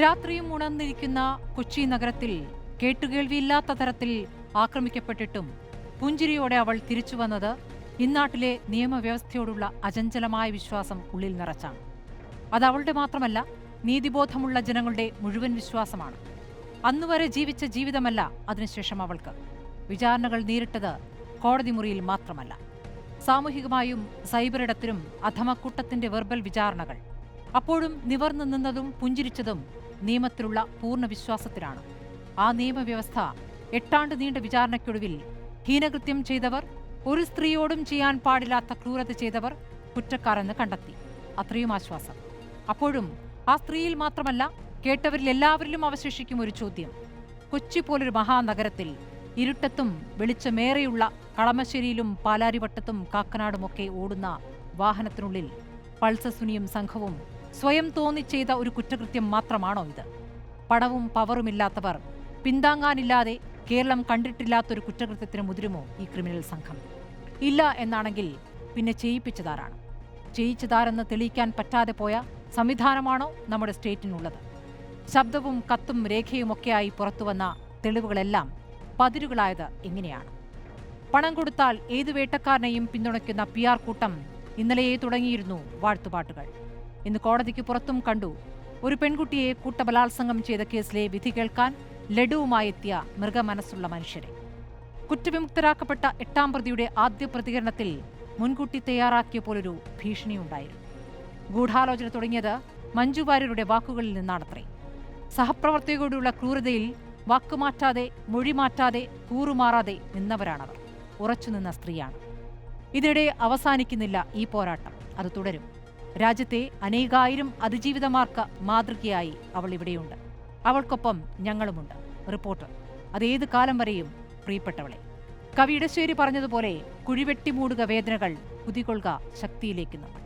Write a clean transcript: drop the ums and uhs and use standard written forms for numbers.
രാത്രിയും ഉണർന്നിരിക്കുന്ന കൊച്ചി നഗരത്തിൽ കേട്ടുകേൾവിയില്ലാത്ത തരത്തിൽ ആക്രമിക്കപ്പെട്ടിട്ടും പുഞ്ചിരിയോടെ അവൾ തിരിച്ചുവന്നത് ഇന്നാട്ടിലെ നിയമവ്യവസ്ഥയോടുള്ള അചഞ്ചലമായ വിശ്വാസം ഉള്ളിൽ നിറച്ചാണ്. അത് അവളുടെ മാത്രമല്ല, നീതിബോധമുള്ള ജനങ്ങളുടെ മുഴുവൻ വിശ്വാസമാണ്. അന്നുവരെ ജീവിച്ച ജീവിതമല്ല അതിനുശേഷം അവൾക്ക്. വിചാരണകൾ നേരിട്ടത് കോടതി മുറിയിൽ മാത്രമല്ല, സാമൂഹികമായും സൈബറിടത്തിലും അധമക്കൂട്ടത്തിന്റെ വെർബൽ വിചാരണകൾ. അപ്പോഴും നിവർന്നു നിന്നതും പുഞ്ചിരിച്ചതും നിയമത്തിലുള്ള പൂർണ്ണ വിശ്വാസത്തിലാണ്. ആ നിയമവ്യവസ്ഥ 8 ആണ്ട് നീണ്ട വിചാരണയ്ക്കൊടുവിൽ ഹീനകൃത്യം ചെയ്തവർ, ഒരു സ്ത്രീയോടും ചെയ്യാൻ പാടില്ലാത്ത ക്രൂരത ചെയ്തവർ കുറ്റക്കാരെന്ന് കണ്ടെത്തി. അത്രയും ആശ്വാസം. അപ്പോഴും ആ സ്ത്രീയിൽ മാത്രമല്ല, കേട്ടവരിൽ എല്ലാവരിലും അവശേഷിക്കും ഒരു ചോദ്യം. കൊച്ചി പോലൊരു മഹാനഗരത്തിൽ ഇരുട്ടത്തും വെളിച്ചമേറെയുള്ള കളമശ്ശേരിയിലും പാലാരിവട്ടത്തും കാക്കനാടുമൊക്കെ ഓടുന്ന വാഹനത്തിനുള്ളിൽ പൾസസുനിയും സംഘവും സ്വയം തോന്നി ചെയ്ത ഒരു കുറ്റകൃത്യം മാത്രമാണോ ഇത്? പണവും പവറുമില്ലാത്തവർ പിന്താങ്ങാനില്ലാതെ കേരളം കണ്ടിട്ടില്ലാത്തൊരു കുറ്റകൃത്യത്തിന് മുതിരുമോ ഈ ക്രിമിനൽ സംഘം? ഇല്ല എന്നാണെങ്കിൽ പിന്നെ ചെയ്യിപ്പിച്ചതാരാണ്? ചെയ്യിച്ചതാരെന്ന് തെളിയിക്കാൻ പറ്റാതെ പോയ സംവിധാനമാണോ നമ്മുടെ സ്റ്റേറ്റിനുള്ളത്? ശബ്ദവും കത്തും രേഖയുമൊക്കെയായി പുറത്തുവന്ന തെളിവുകളെല്ലാം പതിരുകളായത് എങ്ങനെയാണ്? പണം കൊടുത്താൽ ഏതു വേട്ടക്കാരനെയും പിന്തുണയ്ക്കുന്ന PR കൂട്ടം ഇന്നലെയേ തുടങ്ങിയിരുന്നു വാഴ്ത്തുപാട്ടുകൾ. ഇന്ന് കോടതിക്ക് പുറത്തും കണ്ടു ഒരു പെൺകുട്ടിയെ കൂട്ടബലാത്സംഗം ചെയ്ത കേസിലെ വിധി കേൾക്കാൻ ലഡുവുമായെത്തിയ മൃഗമനസ്സുള്ള മനുഷ്യരെ. കുറ്റവിമുക്തരാക്കപ്പെട്ട 8ാം പ്രതിയുടെ ആദ്യ പ്രതികരണത്തിൽ മുൻകൂട്ടി തയ്യാറാക്കിയ പോലൊരു ഭീഷണിയുണ്ടായിരുന്നു. ഗൂഢാലോചന തുടങ്ങിയത് മഞ്ജു വാര്യരുടെ വാക്കുകളിൽ നിന്നാണത്രേ. സഹപ്രവർത്തകരോടുള്ള ക്രൂരതയിൽ വാക്കുമാറ്റാതെ, മൊഴിമാറ്റാതെ, കൂറുമാറാതെ നിന്നവരാണവർ. ഉറച്ചുനിന്ന സ്ത്രീയാണ്. ഇതിനിടെ അവസാനിക്കുന്നില്ല ഈ പോരാട്ടം. അത് തുടരും. രാജ്യത്തെ അനേകായിരം അതിജീവിതമാർക്ക് മാതൃകയായി അവൾ ഇവിടെയുണ്ട്. അവൾക്കൊപ്പം ഞങ്ങളുമുണ്ട്. റിപ്പോർട്ടർ. അതേത് കാലം വരെയും പ്രിയപ്പെട്ടവളെ. കവി ഇടശ്ശേരി പറഞ്ഞതുപോലെ, കുഴിവെട്ടി മൂടുക വേദനകൾ, കുതികൊള്ളുക ശക്തിയിലേക്ക് നമ്മൾ.